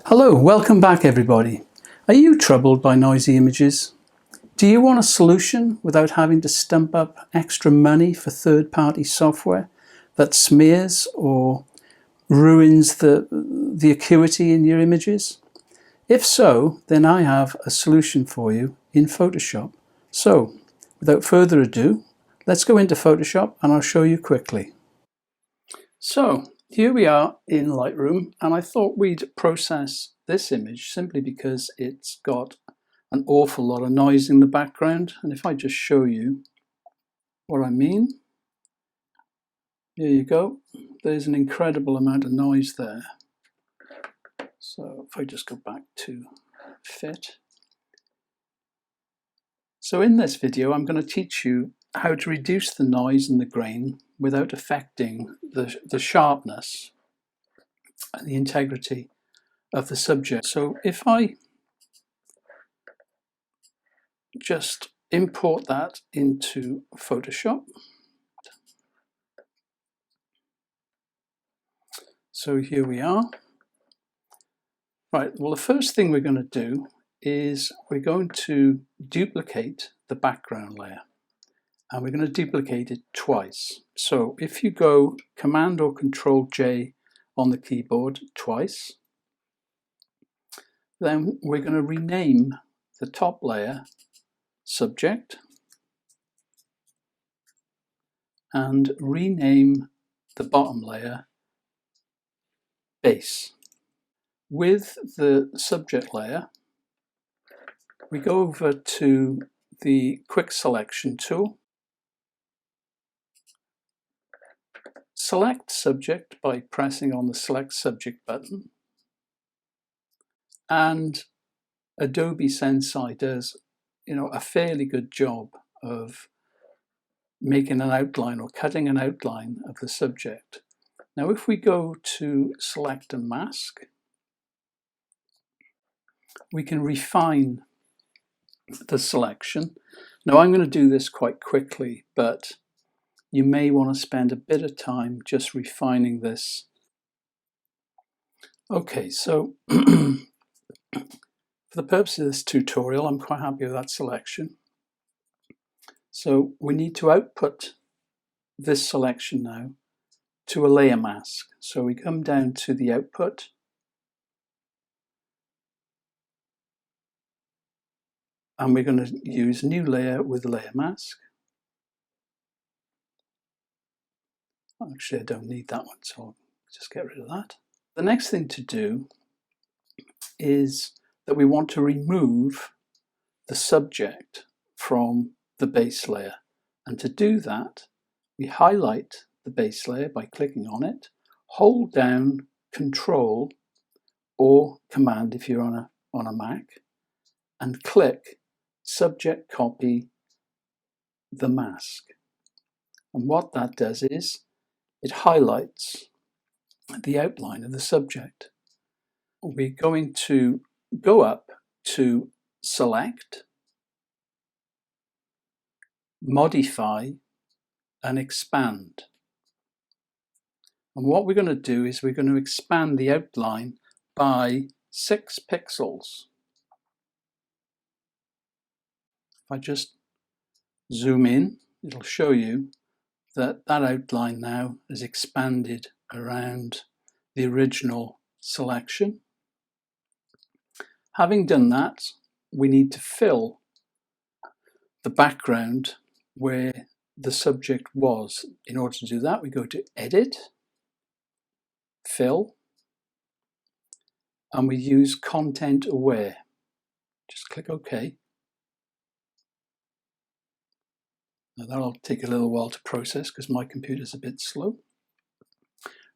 Hello, welcome back everybody. Are you troubled by noisy images? Do you want a solution without having to stump up extra money for third-party software that smears or ruins the acuity in your images? If so, then I have a solution for you in Photoshop. So, without further ado, let's go into Photoshop and I'll show you quickly. So, here we are in Lightroom, and I thought we'd process this image simply because it's got an awful lot of noise in the background. And if I just show you what I mean, here you go. There's an incredible amount of noise there. So if I just go back to fit. So in this video, I'm going to teach you how to reduce the noise and the grain without affecting the sharpness and the integrity of the subject. So if I just import that into Photoshop. So here we are. Right, well, the first thing we're going to do is we're going to duplicate the background layer, and we're going to duplicate it twice. So if you go Command or Control J on the keyboard twice, then we're going to rename the top layer Subject and rename the bottom layer Base. With the subject layer, we go over to the quick selection tool, select subject by pressing on the select subject button, and Adobe Sensei does a fairly good job of making an outline or cutting an outline of the subject. Now if we go to select and mask, we can refine the selection. Now I'm going to do this quite quickly, but you may want to spend a bit of time just refining this. Okay, so for the purpose of this tutorial, I'm quite happy with that selection. So we need to output this selection now to a layer mask. So we come down to the output, and we're going to use new layer with layer mask. Actually, I don't need that one, so I'll just get rid of that. The next thing to do is that we want to remove the subject from the base layer. And to do that, we highlight the base layer by clicking on it, hold down Control or Command if you're on a Mac, and click Subject Copy the Mask. And what that does is it highlights the outline of the subject. We're going to go up to Select, Modify, and Expand. And what we're going to do is we're going to expand the outline by 6 pixels. If I just zoom in, it'll show you that outline now is expanded around the original selection. Having done that, we need to fill the background where the subject was. In order to do that, we go to Edit, Fill, and we use Content Aware. Just click OK. Now that'll take a little while to process because my computer's a bit slow.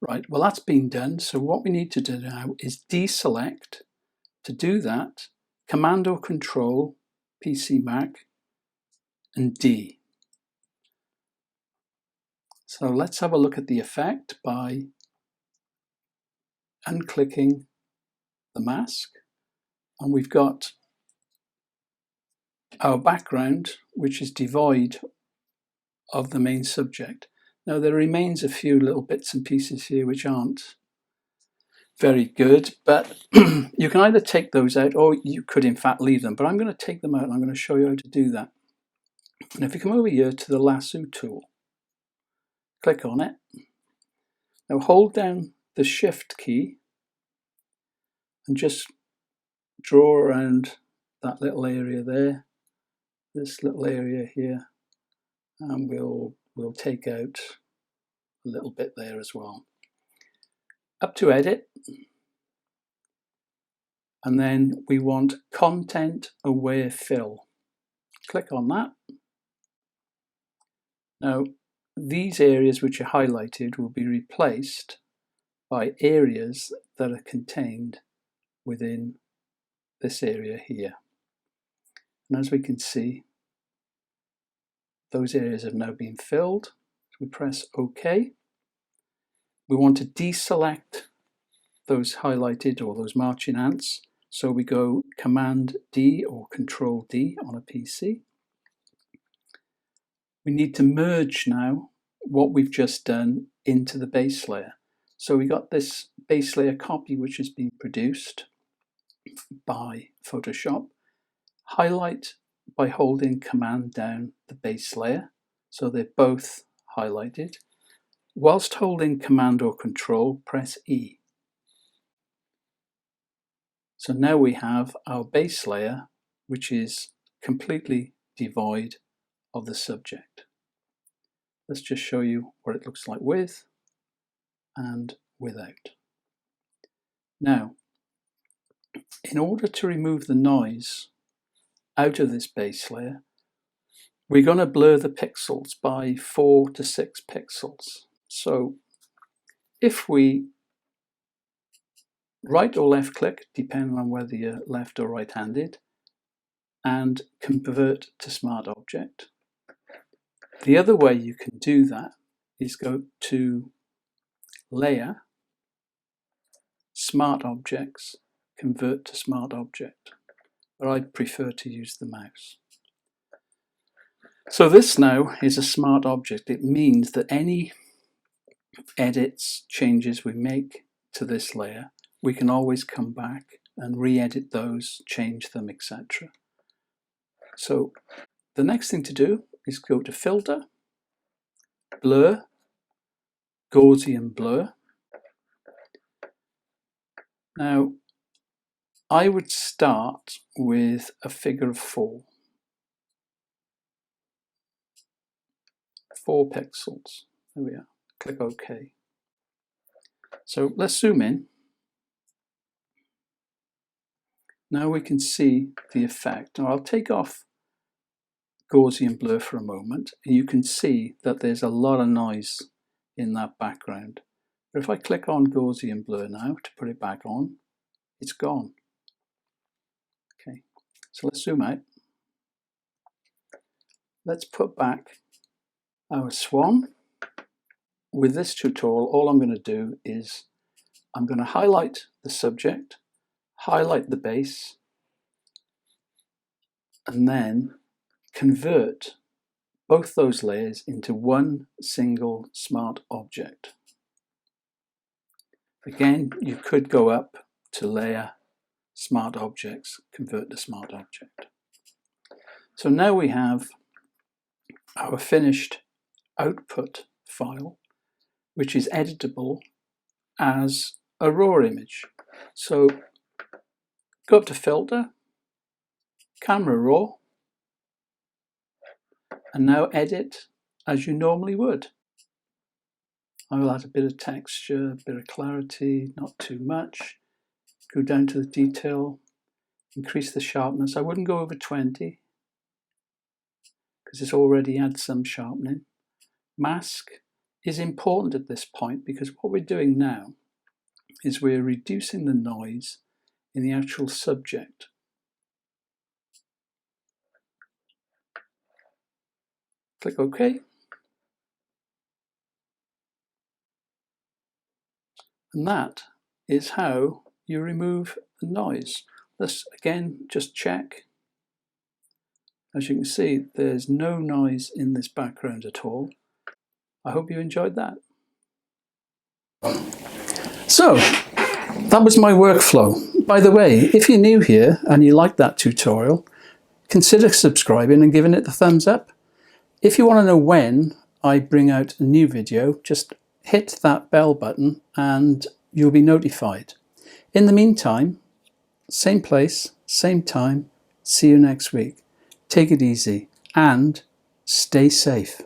Right, well that's been done. So what we need to do now is deselect. To do that, Command or Control, PC Mac, and D. So let's have a look at the effect by unclicking the mask. And we've got our background, which is devoid of the main subject. Now there remains a few little bits and pieces here which aren't very good, but you can either take those out or you could in fact leave them, but I'm going to take them out and I'm going to show you how to do that. And if you come over here to the lasso tool, click on it. Now hold down the shift key and just draw around that little area there, this little area here, and we'll take out a little bit there as well. Up to edit, and then we want content aware fill. Click on that. Now these areas which are highlighted will be replaced by areas that are contained within this area here. And as we can see, those areas have now been filled. So we press OK. We want to deselect those highlighted or those marching ants. So we go Command D or Control D on a PC. We need to merge now what we've just done into the base layer. So we got this base layer copy which has been produced by Photoshop. Highlight by holding Command down the base layer, so they're both highlighted. Whilst holding Command or Control, press E. So now we have our base layer, which is completely devoid of the subject. Let's just show you what it looks like with and without. Now, in order to remove the noise out of this base layer, we're going to blur the pixels by 4 to 6 pixels. So if we right or left click, depending on whether you're left or right handed, and convert to smart object. The other way you can do that is go to Layer, Smart Objects, Convert to Smart Object, but I prefer to use the mouse. So this now is a smart object. It means that any edits, changes we make to this layer, we can always come back and re-edit those, change them, etc. So the next thing to do is go to Filter, Blur, Gaussian Blur. Now I would start with a figure of 4. 4 pixels. There we are. Click OK. So let's zoom in. Now we can see the effect. Now I'll take off Gaussian blur for a moment, and you can see that there's a lot of noise in that background. But if I click on Gaussian blur now to put it back on, it's gone. Okay, so let's zoom out. Let's put back our swan. With this tutorial, all I'm going to do is I'm going to highlight the subject, highlight the base, and then convert both those layers into one single smart object. Again, you could go up to Layer, Smart Objects, Convert to Smart Object. So now we have our finished output file, which is editable as a raw image. So go up to Filter, Camera Raw, and now edit as you normally would. I will add a bit of texture, a bit of clarity, not too much. Go down to the detail, increase the sharpness. I wouldn't go over 20 because it's already had some sharpening. Mask is important at this point because what we're doing now is we're reducing the noise in the actual subject. Click OK. And that is how you remove the noise. Let's again just check. As you can see, there's no noise in this background at all. I hope you enjoyed that. So, That was my workflow. By the way, if you're new here and you like that tutorial, consider subscribing and giving it the thumbs up. If you want to know when I bring out a new video, just hit that bell button and you'll be notified. In the meantime, same place, same time, see you next week. Take it easy and stay safe.